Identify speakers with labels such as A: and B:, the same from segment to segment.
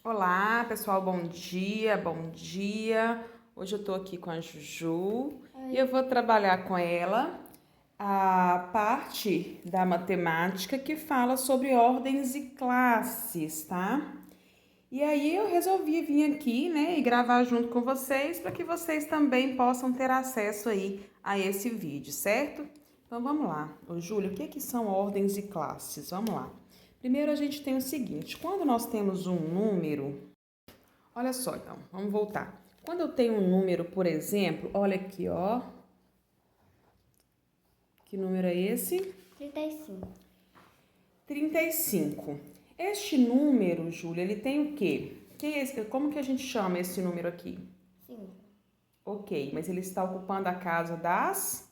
A: Olá, pessoal, bom dia, bom dia. Hoje eu tô aqui com a Juju e eu vou trabalhar com ela a parte da matemática que fala sobre ordens e classes, tá? E aí eu resolvi vir aqui, né, e gravar junto com vocês para que vocês também possam ter acesso aí a esse vídeo, certo? Então vamos lá. Ô, Júlia, o que são ordens e classes? Vamos lá. Primeiro a gente tem o seguinte, quando nós temos um número, olha só, então, vamos voltar. Quando eu tenho um número, por exemplo, olha aqui, ó. Que número é esse?
B: 35.
A: 35. Este número, Júlia, ele tem o quê? Como que a gente chama esse número aqui?
B: 5.
A: Ok, mas ele está ocupando a casa das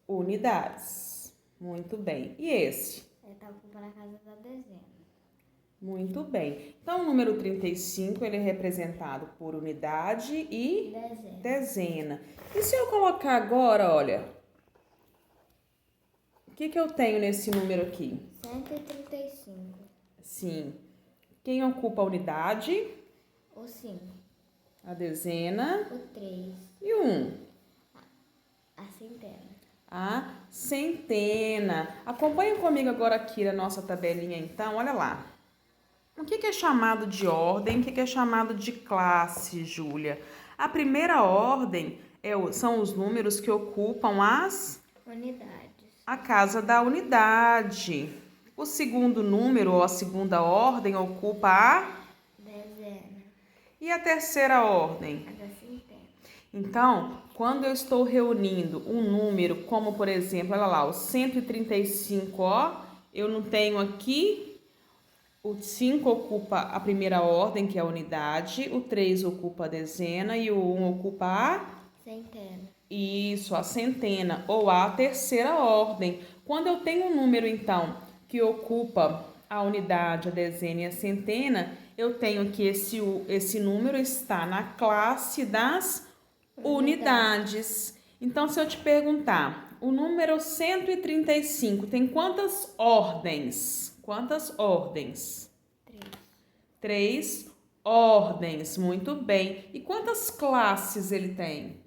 A: unidades. Muito bem. E esse?
B: Ele está ocupando a casa da dezena.
A: Muito bem. Então, o número 35, ele é representado por unidade e dezena. E se eu colocar agora, olha, o que eu tenho nesse número aqui?
B: 135.
A: Sim. Quem ocupa a unidade?
B: O 5.
A: A dezena.
B: O 3.
A: E o 1?
B: A centena.
A: A centena. Acompanha comigo agora aqui na nossa tabelinha, então. Olha lá. O que é chamado de ordem? O que é chamado de classe, Júlia? A primeira ordem são os números que ocupam a casa da unidade. O segundo número, ou a segunda ordem, ocupa a
B: dezena.
A: E a terceira ordem?
B: A da centena.
A: Então, quando eu estou reunindo um número, como por exemplo, olha lá, o 135, ó, eu não tenho aqui. O 5 ocupa a primeira ordem, que é a unidade, o 3 ocupa a dezena e o 1 ocupa a
B: centena.
A: Isso, a centena, ou a terceira ordem. Quando eu tenho um número, então, que ocupa a unidade, a dezena e a centena, eu tenho que esse número está na classe das unidades. Então, se eu te perguntar, o número 135 tem quantas ordens? Quantas ordens? 3 ordens, muito bem. E quantas classes ele tem?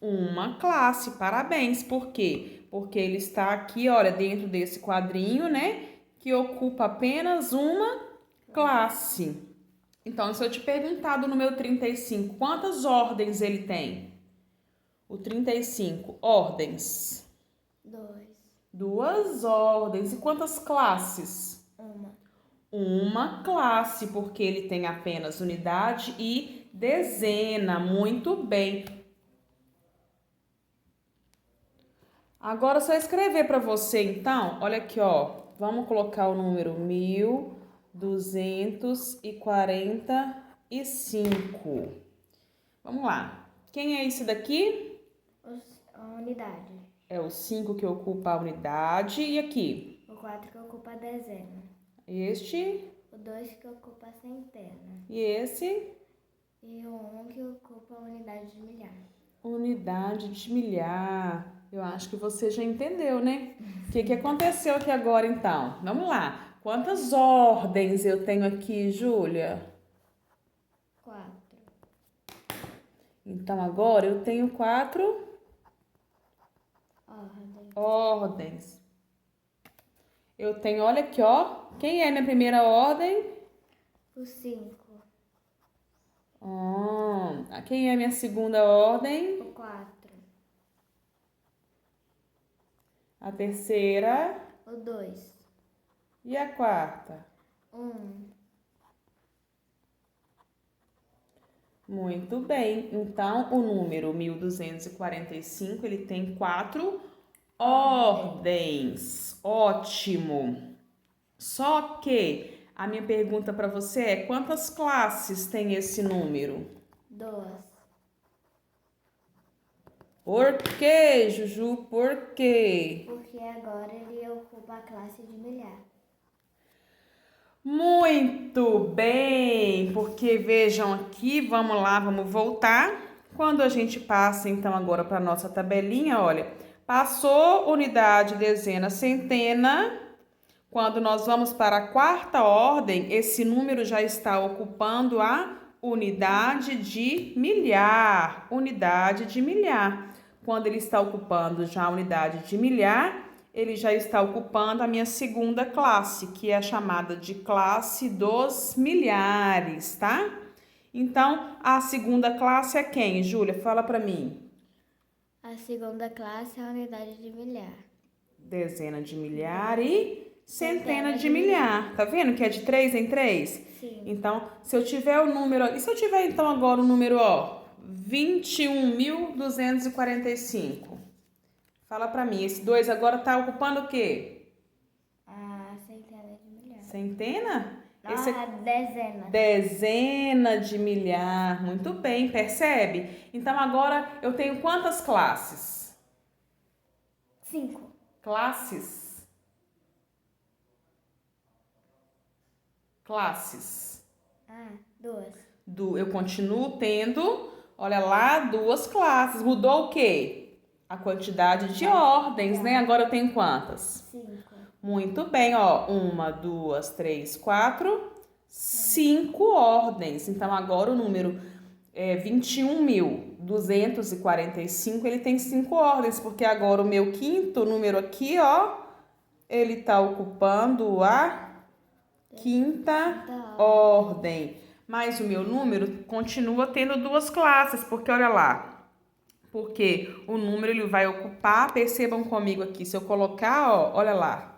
A: Uma classe, parabéns. Por quê? Porque ele está aqui, olha, dentro desse quadrinho, né? Que ocupa apenas uma classe. Então, se eu te perguntar do número 35, quantas ordens ele tem? O 35, ordens? 2 ordens. E quantas classes? Uma classe, porque ele tem apenas unidade e dezena. Muito bem. Agora, só escrever para você, então, olha aqui, ó. Vamos colocar o número 1245. Vamos lá. Quem é esse daqui?
B: A unidade.
A: É o 5 que ocupa a unidade. E aqui?
B: O 4 que ocupa a dezena.
A: Este?
B: O 2 que ocupa a centena.
A: E esse?
B: E o 1 que ocupa a unidade de milhar.
A: Unidade de milhar. Eu acho que você já entendeu, né? O que aconteceu aqui agora, então? Vamos lá. Quantas ordens eu tenho aqui, Júlia?
B: 4.
A: Então, agora eu tenho 4 ordens. Eu tenho, olha aqui, ó. Quem é minha primeira ordem?
B: O 5.
A: Quem é minha segunda ordem?
B: O 4.
A: A terceira?
B: O 2.
A: E a quarta?
B: 1.
A: Muito bem. Então, o número 1245, ele tem 4 ordens. Ótimo. Só que a minha pergunta para você é: quantas classes tem esse número?
B: 2.
A: Por quê, Juju? Por quê?
B: Porque agora ele ocupa a classe de milhar.
A: Muito bem, porque vejam aqui, vamos lá, vamos voltar. Quando a gente passa, então, agora para a nossa tabelinha, olha, passou unidade, dezena, centena. Quando nós vamos para a quarta ordem, esse número já está ocupando a unidade de milhar. Unidade de milhar. Quando ele está ocupando já a unidade de milhar, ele já está ocupando a minha segunda classe, que é a chamada de classe dos milhares, tá? Então, a segunda classe é quem, Júlia? Fala para mim.
B: A segunda classe é a unidade de milhar.
A: Dezena de milhar e centena de milhar. Tá vendo que é de 3 em 3?
B: Sim.
A: Então, se eu tiver o número... E se eu tiver, então, agora o número, 21.245? Fala pra mim. Esse 2 agora tá ocupando o quê?
B: A centena de milhar.
A: Centena?
B: Não,
A: Esse
B: a dezena.
A: Dezena de milhar. Muito bem, percebe? Então, agora eu tenho quantas classes?
B: 5.
A: Classes. Classes.
B: 2.
A: Eu continuo tendo, olha lá, 2 classes. Mudou o quê? A quantidade de ordens, né? Agora eu tenho quantas?
B: 5.
A: Muito bem, 1, 2, 3, 4, 5 ordens. Então, agora o número 21.245, ele tem 5 ordens, porque agora o meu quinto número aqui, ele está ocupando a quinta ordem. Mas o meu número continua tendo 2 classes, porque olha lá. Porque o número ele vai ocupar, percebam comigo aqui, se eu colocar, olha lá.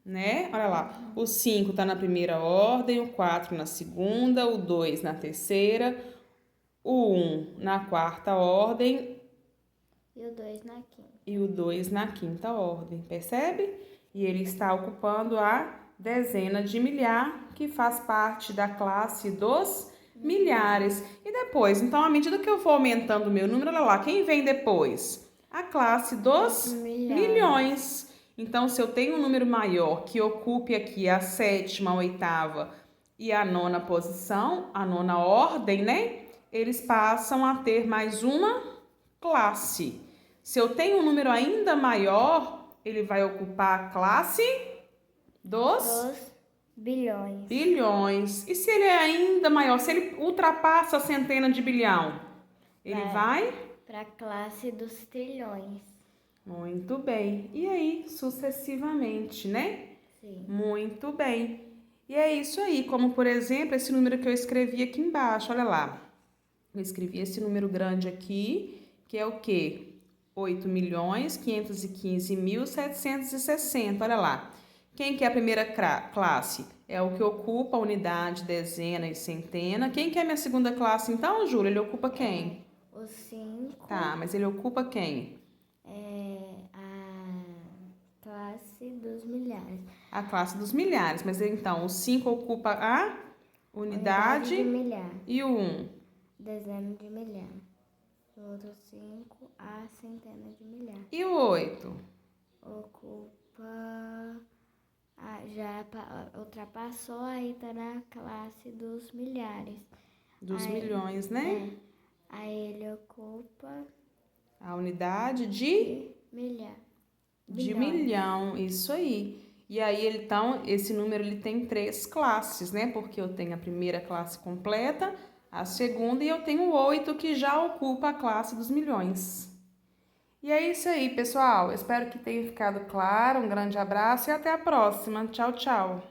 A: Né? Olha lá, o 5 tá na primeira ordem, o 4 na segunda, o 2 na terceira, o 1 na quarta ordem
B: E o 2 na quinta.
A: e o 2 na quinta ordem, percebe? E ele está ocupando a dezena de milhar, que faz parte da classe dos milhares. E depois, então, à medida que eu vou aumentando o meu número, olha lá, quem vem depois? A classe dos milhões. Então, se eu tenho um número maior que ocupe aqui a 7ª, a 8ª e a 9ª posição, a 9ª ordem, né? Eles passam a ter mais uma classe. Se eu tenho um número ainda maior, ele vai ocupar a classe dos
B: bilhões.
A: bilhões. E se ele é ainda maior, se ele ultrapassa a centena de bilhão, ele vai
B: para a classe dos trilhões.
A: Muito bem. E aí, sucessivamente, né?
B: Sim.
A: Muito bem. E é isso aí, como por exemplo, esse número que eu escrevi aqui embaixo, olha lá. Eu escrevi esse número grande aqui, que é o quê? 8.515.760. Olha lá. Quem que é a primeira classe? É o que ocupa a unidade, dezena e centena. Quem que é a minha segunda classe, então, Júlia? Ele ocupa quem?
B: O 5.
A: Tá, mas ele ocupa quem?
B: A classe dos milhares.
A: A classe dos milhares. Mas então, o 5 ocupa a unidade
B: de milhar.
A: E o 1?
B: Dezena de milhar. O outro 5, a centena de milhar.
A: E o 8?
B: Ocupa... já ultrapassou, aí tá na classe dos milhares.
A: Dos milhões, né?
B: Aí ele ocupa...
A: A unidade de
B: milhar.
A: De milhão, isso aí. E aí, então, esse número ele tem 3 classes, né? Porque eu tenho a primeira classe completa, a segunda e eu tenho o 8 que já ocupa a classe dos milhões. E é isso aí, pessoal. Espero que tenha ficado claro. Um grande abraço e até a próxima. Tchau, tchau.